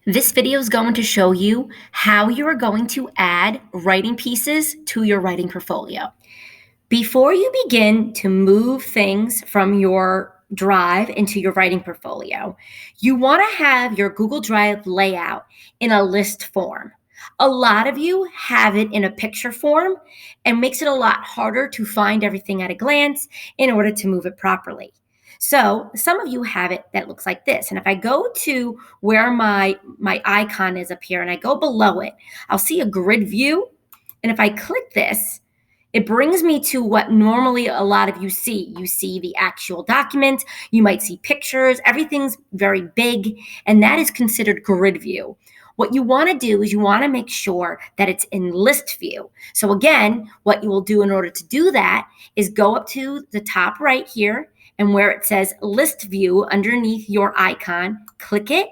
This video is going to show you how you are going to add writing pieces to your writing portfolio. Before you begin to move things from your Drive into your writing portfolio, you want to have your Google Drive layout in a list form. A lot of you have it in a picture form and makes it a lot harder to find everything at a glance in order to move it properly. So some of you have it that looks like this. And if I go to where my icon is up here and I go below it, I'll see a grid view. And if I click this, it brings me to what normally a lot of you see. You see the actual document, you might see pictures, everything's very big, and that is considered grid view. What you want to do is you want to make sure that it's in list view. So again, what you will do in order to do that is go up to the top right here, and where it says list view underneath your icon, click it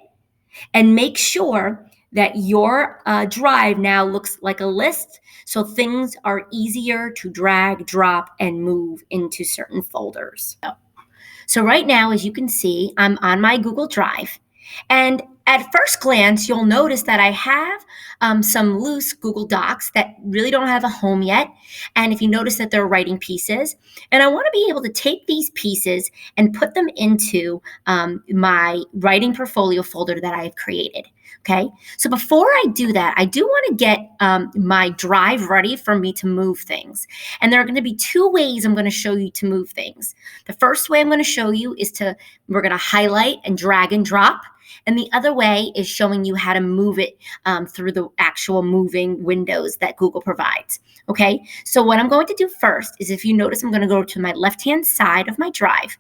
and make sure that your drive now looks like a list, so things are easier to drag, drop, and move into certain folders. So right now, as you can see, I'm on my Google Drive. And at first glance, you'll notice that I have some loose Google Docs that really don't have a home yet. And if you notice that they're writing pieces, and I want to be able to take these pieces and put them into my writing portfolio folder that I have created. Okay, so before I do that, I do want to get my drive ready for me to move things. And there are going to be two ways I'm going to show you to move things. The first way I'm going to show you is we're going to highlight and drag and drop. And the other way is showing you how to move it through the actual moving windows that Google provides. Okay, so what I'm going to do first is, if you notice, I'm going to go to my left-hand side of my drive.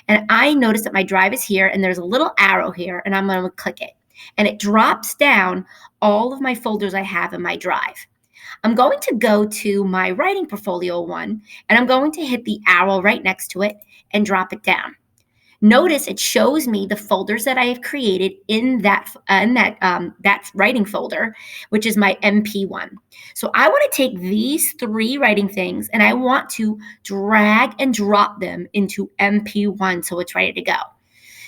And I notice that my drive is here and there's a little arrow here, and I'm going to click it. And it drops down all of my folders I have in my drive. I'm going to go to my writing portfolio one, and I'm going to hit the arrow right next to it and drop it down. Notice it shows me the folders that I have created in that writing folder, which is my MP1. So I want to take these three writing things and I want to drag and drop them into MP1 so it's ready to go.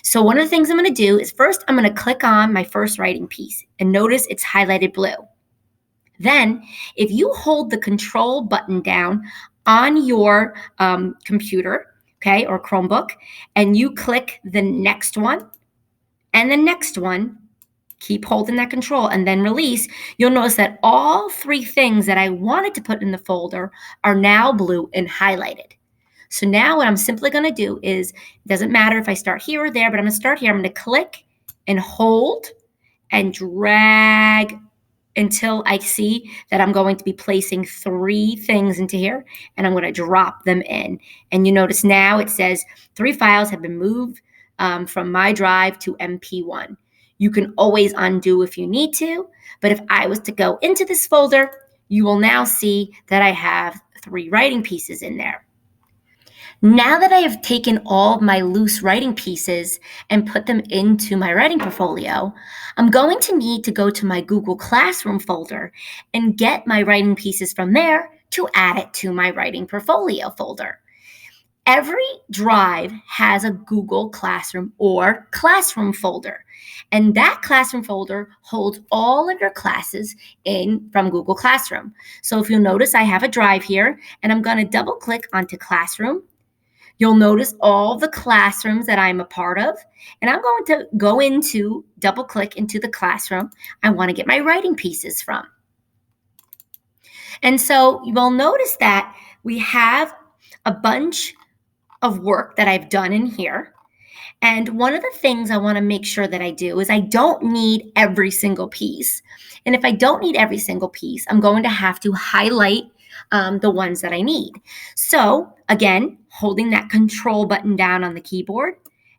So one of the things I'm going to do is, first I'm going to click on my first writing piece, and notice it's highlighted blue. Then if you hold the control button down on your computer, okay, or Chromebook, and you click the next one and the next one, keep holding that control and then release, you'll notice that all three things that I wanted to put in the folder are now blue and highlighted. So now what I'm simply going to do is, it doesn't matter if I start here or there, but I'm going to start here. I'm going to click and hold and drag until I see that I'm going to be placing three things into here, and I'm going to drop them in. And you notice now it says 3 files have been moved from my drive to MP1. You can always undo if you need to, but if I was to go into this folder, you will now see that I have 3 writing pieces in there. Now that I have taken all of my loose writing pieces and put them into my writing portfolio, I'm going to need to go to my Google Classroom folder and get my writing pieces from there to add it to my writing portfolio folder. Every drive has a Google Classroom or Classroom folder, and that Classroom folder holds all of your classes from Google Classroom. So if you'll notice, I have a drive here, and I'm going to double click onto Classroom. You'll notice all the classrooms that I'm a part of, and I'm going to go into, double click into the classroom I want to get my writing pieces from. And so you will notice that we have a bunch of work that I've done in here. And one of the things I want to make sure that I do is I don't need every single piece. And if I don't need every single piece, I'm going to have to highlight the ones that I need. So again, holding that control button down on the keyboard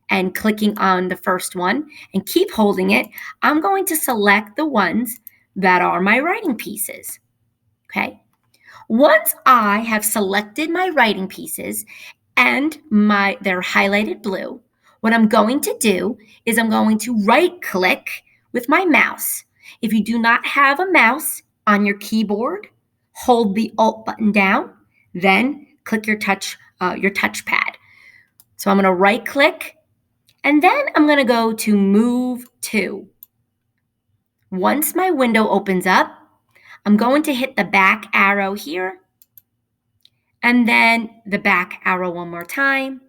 and clicking on the first one and keep holding it, I'm going to select the ones that are my writing pieces. Okay. Once I have selected my writing pieces and they're highlighted blue, what I'm going to do is I'm going to right click with my mouse. If you do not have a mouse on your keyboard, hold the Alt button down, then click your touchpad. So I'm going to right click, and then I'm going to go to Move To. Once my window opens up, I'm going to hit the back arrow here, and then the back arrow one more time,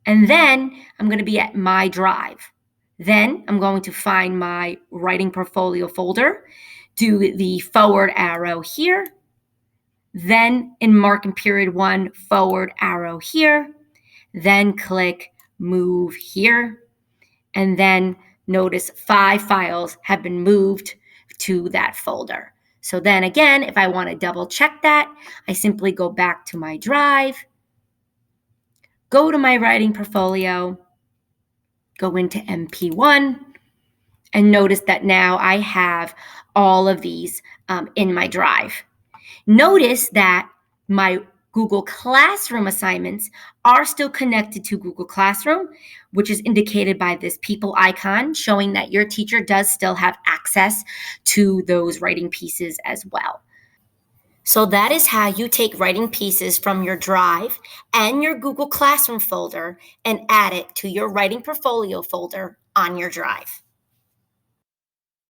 and then I'm going to be at My Drive. Then I'm going to find my writing portfolio folder, do the forward arrow here, then in marking period 1, forward arrow here, then click Move here, and then notice 5 files have been moved to that folder. So then again, if I want to double check that, I simply go back to my drive, go to my writing portfolio, go into MP1, and notice that now I have all of these in my drive. Notice that my Google Classroom assignments are still connected to Google Classroom, which is indicated by this people icon, showing that your teacher does still have access to those writing pieces as well. So that is how you take writing pieces from your Drive and your Google Classroom folder and add it to your writing portfolio folder on your Drive.